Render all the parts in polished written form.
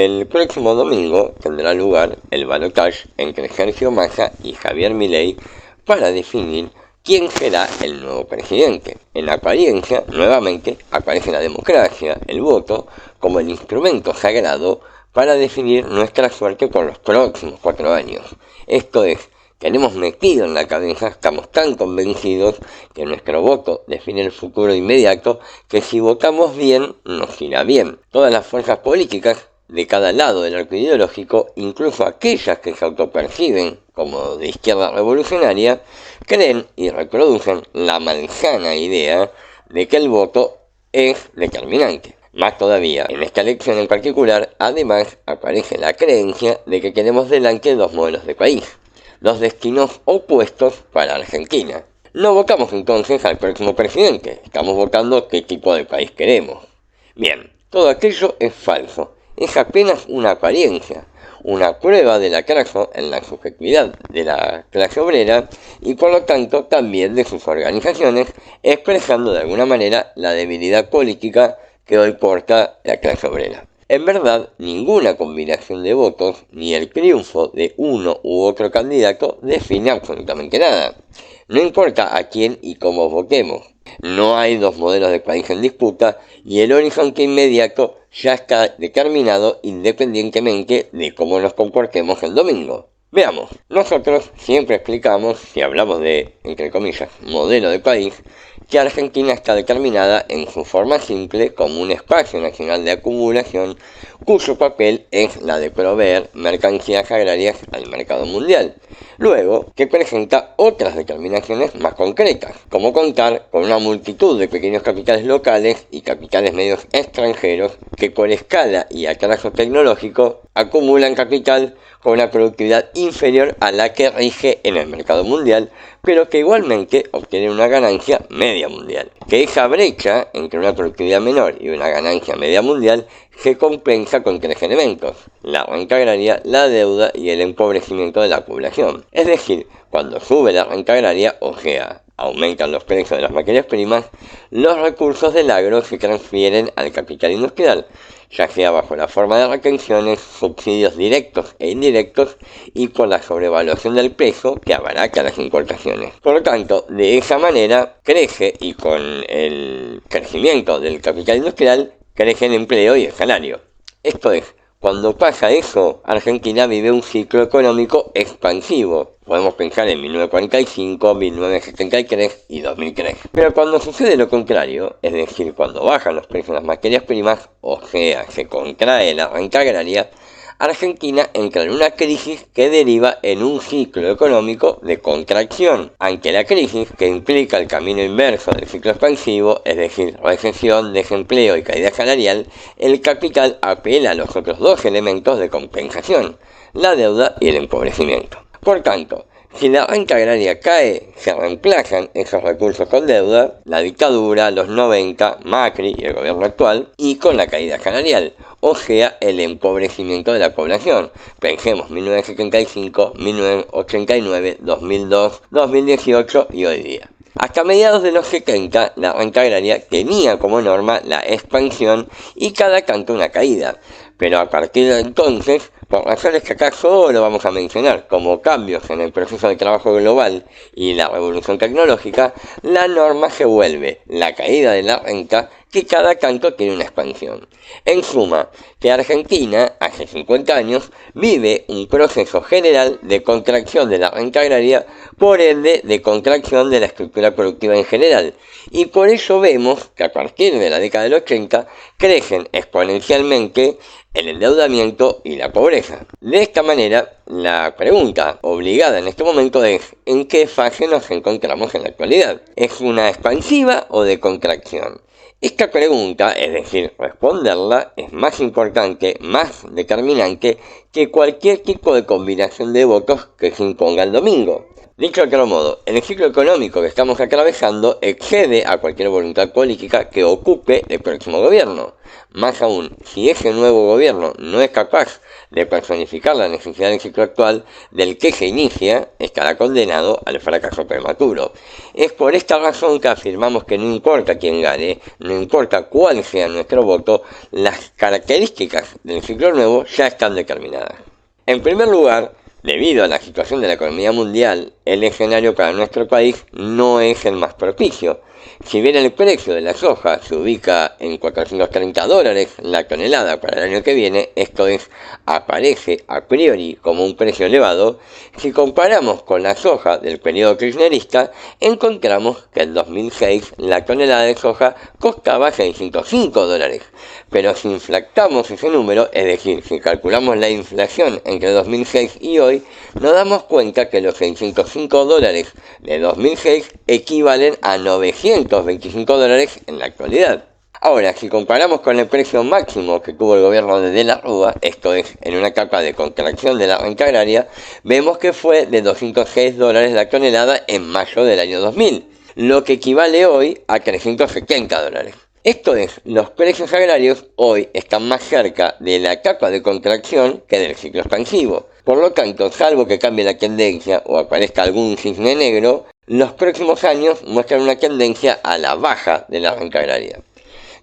El próximo domingo tendrá lugar el balotaje entre Sergio Massa y Javier Milei para definir quién será el nuevo presidente. En apariencia, nuevamente, aparece la democracia, el voto, como el instrumento sagrado para definir nuestra suerte por los próximos 4 años. Esto es, tenemos metido en la cabeza, estamos tan convencidos que nuestro voto define el futuro inmediato, que si votamos bien, nos irá bien. Todas las fuerzas políticas de cada lado del arco ideológico, incluso aquellas que se autoperciben como de izquierda revolucionaria, creen y reproducen la malsana idea de que el voto es determinante. Más todavía, en esta elección en particular, además aparece la creencia de que tenemos delante dos modelos de país, dos destinos opuestos para Argentina. No votamos entonces al próximo presidente, estamos votando qué tipo de país queremos. Bien, todo aquello es falso, es apenas una apariencia, una prueba del atraso en la subjetividad de la clase obrera y por lo tanto también de sus organizaciones, expresando de alguna manera la debilidad política que hoy porta la clase obrera. En verdad, ninguna combinación de votos ni el triunfo de uno u otro candidato define absolutamente nada. No importa a quién y cómo votemos. No hay dos modelos de país en disputa y el horizonte inmediato ya está determinado independientemente de cómo nos comportemos el domingo. Veamos, nosotros siempre explicamos, si hablamos de, entre comillas, modelo de país, que Argentina está determinada en su forma simple como un espacio nacional de acumulación cuyo papel es la de proveer mercancías agrarias al mercado mundial. Luego, que presenta otras determinaciones más concretas, como contar con una multitud de pequeños capitales locales y capitales medios extranjeros que por escala y atraso tecnológico acumulan capital con una productividad inferior a la que rige en el mercado mundial, pero que igualmente obtienen una ganancia media mundial. Que esa brecha entre una productividad menor y una ganancia media mundial se compensa con 3 elementos: la renta agraria, la deuda y el empobrecimiento de la población. Es decir, cuando sube la renta agraria, o sea, aumentan los precios de las materias primas, los recursos del agro se transfieren al capital industrial, ya sea bajo la forma de retenciones, subsidios directos e indirectos y por la sobrevaluación del peso que abaraca las importaciones. Por lo tanto, de esa manera crece, y con el crecimiento del capital industrial crece el empleo y el salario. Esto es, cuando pasa eso, Argentina vive un ciclo económico expansivo. Podemos pensar en 1945, 1973 y 2003. Pero cuando sucede lo contrario, es decir, cuando bajan los precios de las materias primas, o sea, se contrae la renta agraria, Argentina entra en una crisis que deriva en un ciclo económico de contracción. Ante la crisis, que implica el camino inverso del ciclo expansivo, es decir, recesión, desempleo y caída salarial, el capital apela a los otros dos elementos de compensación, la deuda y el empobrecimiento. Por tanto, si la renta agraria cae, se reemplazan esos recursos con deuda, la dictadura, los 90, Macri y el gobierno actual, y con la caída salarial, o sea, el empobrecimiento de la población. Pensemos 1975, 1989, 2002, 2018 y hoy día. Hasta mediados de los 70, la renta agraria tenía como norma la expansión y cada tanto una caída, pero a partir de entonces, por razones que acá solo vamos a mencionar, como cambios en el proceso de trabajo global y la revolución tecnológica, la norma se vuelve la caída de la renta, que cada tanto tiene una expansión. En suma, que Argentina, hace 50 años, vive un proceso general de contracción de la renta agraria, por ende de contracción de la estructura productiva en general, y por ello vemos que a partir de la década del 80 crecen exponencialmente el endeudamiento y la pobreza. De esta manera, la pregunta obligada en este momento es: ¿en qué fase nos encontramos en la actualidad? ¿Es una expansiva o de contracción? Esta pregunta, es decir, responderla, es más importante, más determinante que cualquier tipo de combinación de votos que se imponga el domingo. Dicho de otro modo, el ciclo económico que estamos atravesando excede a cualquier voluntad política que ocupe el próximo gobierno. Más aún, si ese nuevo gobierno no es capaz de personificar la necesidad del ciclo ciclo actual del que se inicia estará condenado al fracaso prematuro. Es por esta razón que afirmamos que no importa quién gane, no importa cuál sea nuestro voto, las características del ciclo nuevo ya están determinadas. En primer lugar, debido a la situación de la economía mundial, el escenario para nuestro país no es el más propicio. Si bien el precio de la soja se ubica en $430 la tonelada para el año que viene, esto es, aparece a priori como un precio elevado, si comparamos con la soja del periodo kirchnerista, encontramos que en 2006 la tonelada de soja costaba $605. Pero si inflactamos ese número, es decir, si calculamos la inflación entre 2006 y hoy, nos damos cuenta que los $605 de 2006 equivalen a $925 en la actualidad. Ahora, si comparamos con el precio máximo que tuvo el gobierno de la Rúa, esto es, en una etapa de contracción de la renta agraria, vemos que fue de $206 la tonelada en mayo del año 2000, lo que equivale hoy a $370. Esto es, los precios agrarios hoy están más cerca de la etapa de contracción que del ciclo expansivo. Por lo tanto, salvo que cambie la tendencia o aparezca algún cisne negro, los próximos años muestran una tendencia a la baja de la renta agraria.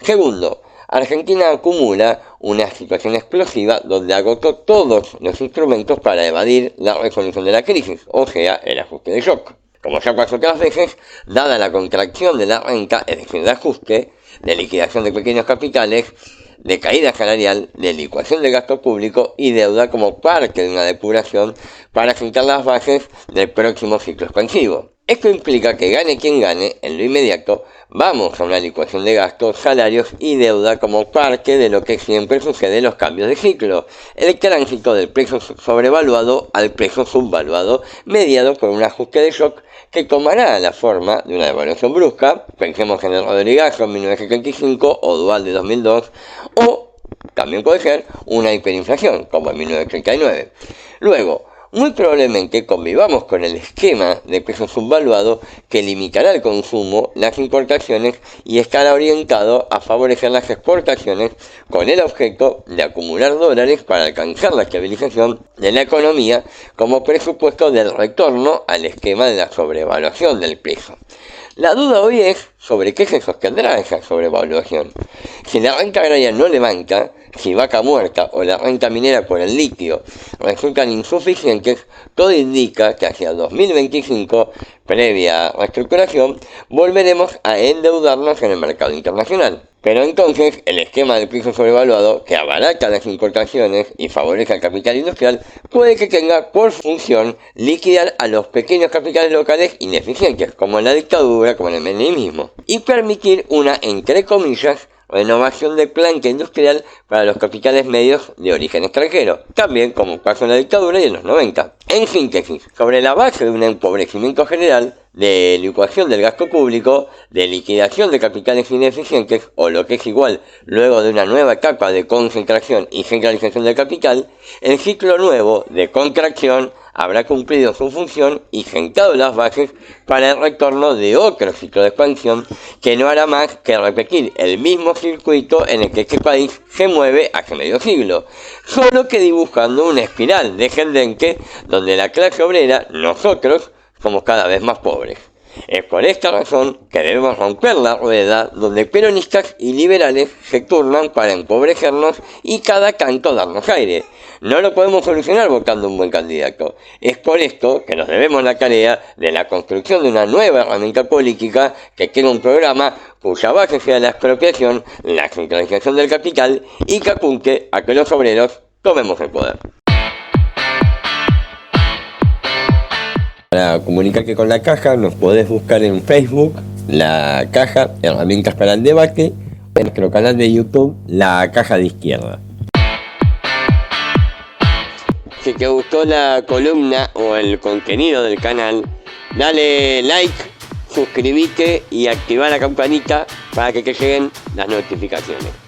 Segundo, Argentina acumula una situación explosiva donde agotó todos los instrumentos para evadir la resolución de la crisis, o sea, el ajuste de shock. Como ya pasó otras veces, dada la contracción de la renta, es decir, de ajuste, de liquidación de pequeños capitales, de caída salarial, de licuación del gasto público y deuda como parte de una depuración para sentar las bases del próximo ciclo expansivo. Esto implica que gane quien gane, en lo inmediato, vamos a una licuación de gastos, salarios y deuda como parte de lo que siempre sucede en los cambios de ciclo, el tránsito del precio sobrevaluado al precio subvaluado, mediado por un ajuste de shock que tomará la forma de una devaluación brusca, pensemos en el Rodrigazo en 1975 o Dual de 2002, o también puede ser una hiperinflación, como en 1939. Luego, muy probablemente convivamos con el esquema de peso subvaluado que limitará el consumo, las importaciones y estará orientado a favorecer las exportaciones con el objeto de acumular dólares para alcanzar la estabilización de la economía como presupuesto del retorno al esquema de la sobrevaluación del peso. La duda hoy es sobre qué se sostendrá esa sobrevaluación. Si la renta agraria no levanta, si Vaca Muerta o la renta minera por el litio resultan insuficientes, todo indica que hacia 2025, previa reestructuración, volveremos a endeudarnos en el mercado internacional. Pero entonces el esquema del precio sobrevaluado, que abarata las importaciones y favorece al capital industrial, puede que tenga por función liquidar a los pequeños capitales locales ineficientes, como en la dictadura, como en el menemismo, y permitir una, entre comillas, renovación de planta industrial para los capitales medios de origen extranjero, también como pasó en la dictadura y en los 90. En síntesis, sobre la base de un empobrecimiento general, de licuación del gasto público, de liquidación de capitales ineficientes, o lo que es igual, luego de una nueva etapa de concentración y centralización del capital, el ciclo nuevo de contracción habrá cumplido su función y sentado las bases para el retorno de otro ciclo de expansión que no hará más que repetir el mismo circuito en el que este país se mueve hace medio siglo, solo que dibujando una espiral descendente donde la clase obrera, nosotros, somos cada vez más pobres. Es por esta razón que debemos romper la rueda donde peronistas y liberales se turnan para empobrecernos y cada tanto darnos aire. No lo podemos solucionar votando un buen candidato. Es por esto que nos debemos la tarea de la construcción de una nueva herramienta política que tenga un programa cuya base sea la expropiación, la centralización del capital y que apunte a que los obreros tomemos el poder. Para comunicarte con la caja nos podés buscar en Facebook, La Caja, Herramientas para el Debate, en nuestro canal de YouTube, La Caja de Izquierda. Si te gustó la columna o el contenido del canal, dale like, suscríbete y activa la campanita para que te lleguen las notificaciones.